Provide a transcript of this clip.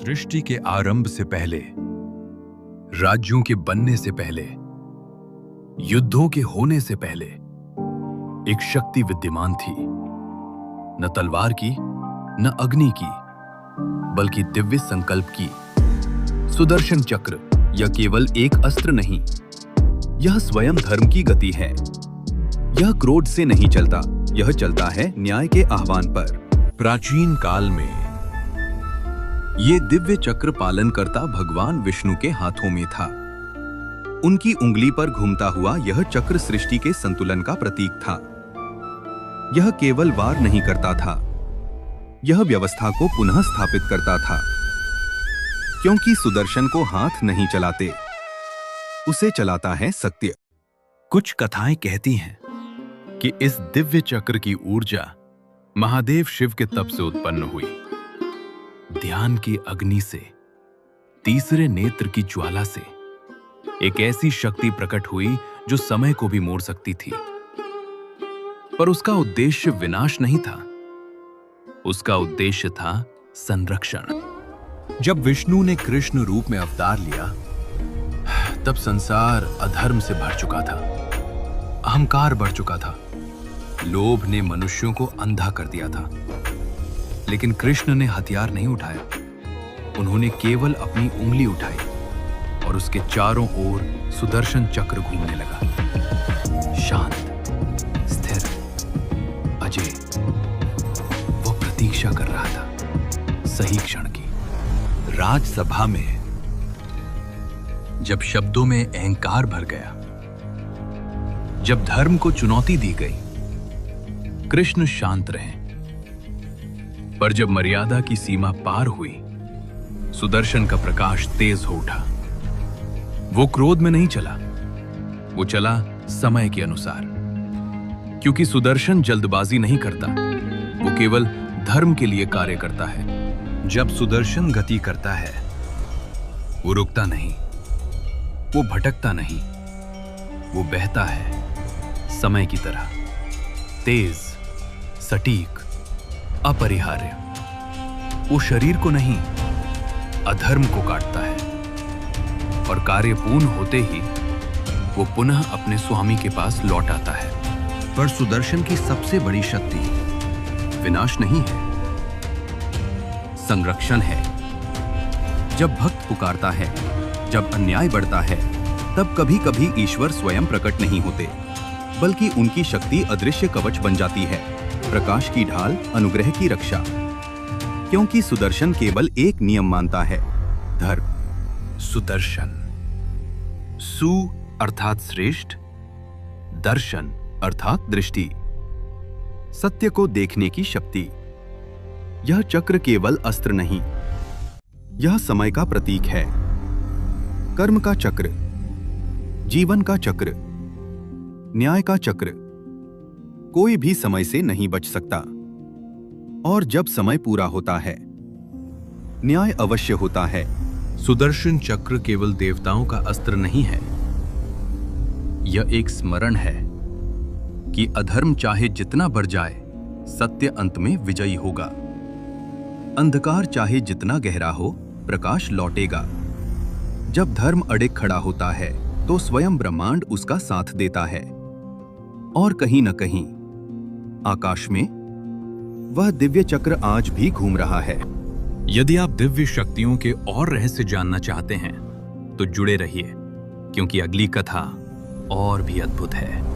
सृष्टि के आरंभ से पहले, राज्यों के बनने से पहले, युद्धों के होने से पहले एक शक्ति विद्यमान थी। न तलवार की, न अग्नि की, बल्कि दिव्य संकल्प की। सुदर्शन चक्र यह केवल एक अस्त्र नहीं, यह स्वयं धर्म की गति है। यह क्रोध से नहीं चलता, यह चलता है न्याय के आह्वान पर। प्राचीन काल में ये दिव्य चक्र पालन करता भगवान विष्णु के हाथों में था। उनकी उंगली पर घूमता हुआ यह चक्र सृष्टि के संतुलन का प्रतीक था। यह केवल वार नहीं करता था, यह व्यवस्था को पुनः स्थापित करता था। क्योंकि सुदर्शन को हाथ नहीं चलाते, उसे चलाता है सत्य। कुछ कथाएं कहती हैं कि इस दिव्य चक्र की ऊर्जा महादेव शिव के तप से उत्पन्न हुई। ध्यान की अग्नि से, तीसरे नेत्र की ज्वाला से एक ऐसी शक्ति प्रकट हुई जो समय को भी मोड़ सकती थी। पर उसका उद्देश्य विनाश नहीं था, उसका उद्देश्य था संरक्षण। जब विष्णु ने कृष्ण रूप में अवतार लिया, तब संसार अधर्म से भर चुका था, अहंकार बढ़ चुका था, लोभ ने मनुष्यों को अंधा कर दिया था। लेकिन कृष्ण ने हथियार नहीं उठाया, उन्होंने केवल अपनी उंगली उठाई और उसके चारों ओर सुदर्शन चक्र घूमने लगा। शांत, स्थिर, अजय, वो प्रतीक्षा कर रहा था सही क्षण की। राजसभा में जब शब्दों में अहंकार भर गया, जब धर्म को चुनौती दी गई, कृष्ण शांत रहे। पर जब मर्यादा की सीमा पार हुई, सुदर्शन का प्रकाश तेज हो उठा। वो क्रोध में नहीं चला, वो चला समय के अनुसार। क्योंकि सुदर्शन जल्दबाजी नहीं करता, वो केवल धर्म के लिए कार्य करता है। जब सुदर्शन गति करता है, वो रुकता नहीं, वो भटकता नहीं, वो बहता है समय की तरह, तेज, सटीक, अपरिहार्य। वो शरीर को नहीं, अधर्म को काटता है और कार्य पूर्ण होते ही वो पुनः अपने स्वामी के पास लौट आता है। पर सुदर्शन की सबसे बड़ी शक्ति विनाश नहीं है, संरक्षण है। जब भक्त पुकारता है, जब अन्याय बढ़ता है, तब कभी कभी ईश्वर स्वयं प्रकट नहीं होते, बल्कि उनकी शक्ति अदृश्य कवच बन जाती है, प्रकाश की ढाल, अनुग्रह की रक्षा। क्योंकि सुदर्शन केवल एक नियम मानता है, धर्म। सुदर्शन, सु अर्थात श्रेष्ठ, दर्शन अर्थात दृष्टि, सत्य को देखने की शक्ति। यह चक्र केवल अस्त्र नहीं, यह समय का प्रतीक है। कर्म का चक्र, जीवन का चक्र, न्याय का चक्र। कोई भी समय से नहीं बच सकता। और जब समय पूरा होता है, न्याय अवश्य होता है। सुदर्शन चक्र केवल देवताओं का अस्त्र नहीं है, यह एक स्मरण है कि अधर्म चाहे जितना बढ़ जाए, सत्य अंत में विजयी होगा। अंधकार चाहे जितना गहरा हो, प्रकाश लौटेगा। जब धर्म अड़िग खड़ा होता है, तो स्वयं ब्रह्मांड उसका साथ देता है। और कहीं न कहीं आकाश में वह दिव्य चक्र आज भी घूम रहा है। यदि आप दिव्य शक्तियों के और रहस्य जानना चाहते हैं, तो जुड़े रहिए, क्योंकि अगली कथा और भी अद्भुत है।